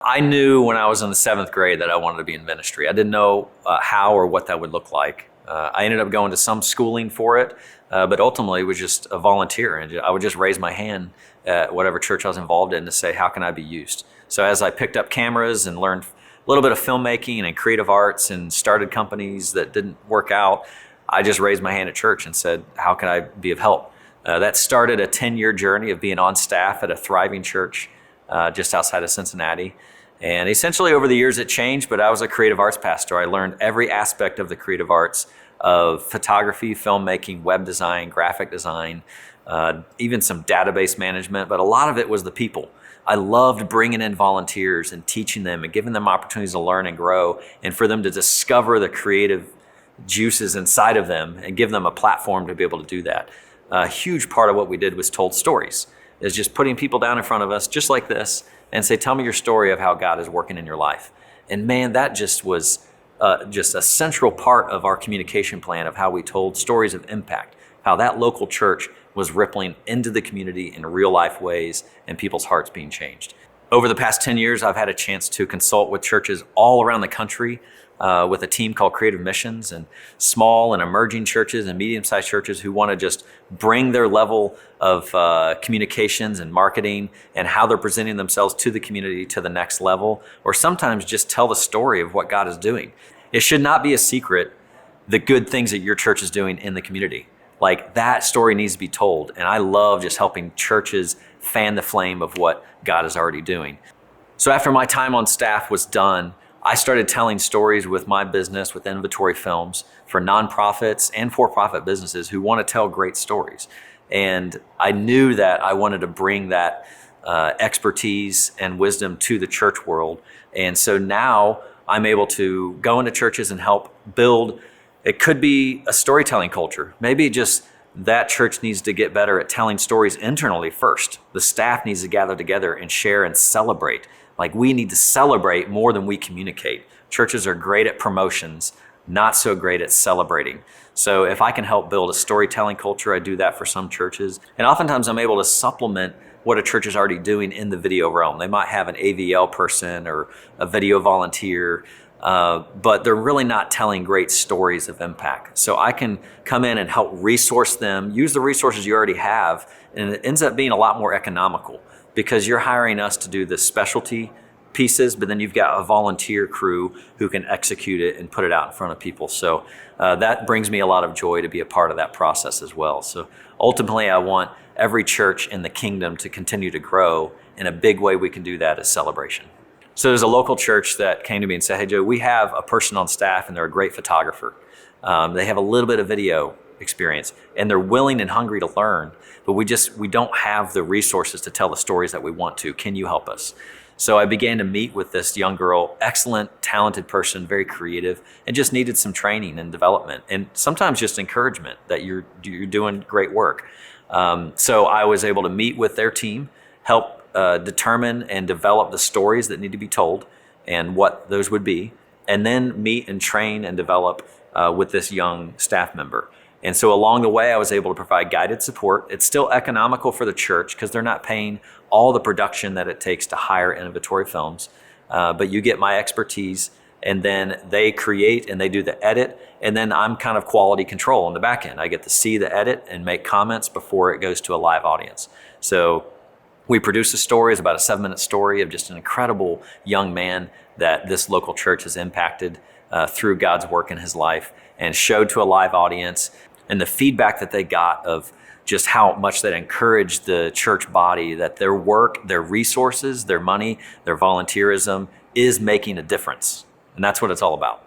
I knew when I was in the seventh grade that I wanted to be in ministry. I didn't know how or what that would look like. I ended up going to some schooling for it, but ultimately it was just a volunteer. And I would just raise my hand at whatever church I was involved in to say, how can I be used? So as I picked up cameras and learned a little bit of filmmaking and creative arts and started companies that didn't work out, I just raised my hand at church and said, how can I be of help? That started a 10-year journey of being on staff at a thriving church just outside of Cincinnati. And essentially over the years it changed, but I was a creative arts pastor. I learned every aspect of the creative arts of photography, filmmaking, web design, graphic design, even some database management, but a lot of it was the people. I loved bringing in volunteers and teaching them and giving them opportunities to learn and grow and for them to discover the creative juices inside of them and give them a platform to be able to do that. A huge part of what we did was told stories. Is just putting people down in front of us, just like this, and say, tell me your story of how God is working in your life. And man, that just was just a central part of our communication plan of how we told stories of impact, how that local church was rippling into the community in real life ways and people's hearts being changed. Over the past 10 years, I've had a chance to consult with churches all around the country with a team called Creative Missions, and small and emerging churches and medium-sized churches who want to just bring their level of communications and marketing and how they're presenting themselves to the community to the next level, or sometimes just tell the story of what God is doing. It should not be a secret the good things that your church is doing in the community. Like, that story needs to be told, and I love just helping churches fan the flame of what God is already doing. So after my time on staff was done, I started telling stories with my business, with Inventory Films, for nonprofits and for-profit businesses who want to tell great stories. And I knew that I wanted to bring that expertise and wisdom to the church world. And so now I'm able to go into churches and help build, it could be a storytelling culture. Maybe just that church needs to get better at telling stories internally first. The staff needs to gather together and share and celebrate. Like, we need to celebrate more than we communicate. Churches are great at promotions, not so great at celebrating. So if I can help build a storytelling culture, I do that for some churches. And oftentimes I'm able to supplement what a church is already doing in the video realm. They might have an AVL person or a video volunteer, but they're really not telling great stories of impact. So I can come in and help resource them, use the resources you already have, and it ends up being a lot more economical, because you're hiring us to do the specialty pieces, but then you've got a volunteer crew who can execute it and put it out in front of people. So that brings me a lot of joy to be a part of that process as well. So ultimately, I want every church in the kingdom to continue to grow. In a big way we can do that is celebration. So there's a local church that came to me and said, hey, Joe, we have a person on staff and they're a great photographer. They have a little bit of video experience and they're willing and hungry to learn, but we don't have the resources to tell the stories that we want to. Can you help us? So I began to meet with this young girl, excellent, talented person, very creative, and just needed some training and development, and sometimes just encouragement that you're doing great work. So I was able to meet with their team, help determine and develop the stories that need to be told and what those would be, and then meet and train and develop with this young staff member. And so along the way, I was able to provide guided support. It's still economical for the church because they're not paying all the production that it takes to hire Inventory Films, but you get my expertise, and then they create and they do the edit, and then I'm kind of quality control on the back end. I get to see the edit and make comments before it goes to a live audience. So we produce a story. It's about a 7-minute story of just an incredible young man that this local church has impacted through God's work in his life and showed to a live audience. And the feedback that they got of just how much that encouraged the church body, that their work, their resources, their money, their volunteerism is making a difference. And that's what it's all about.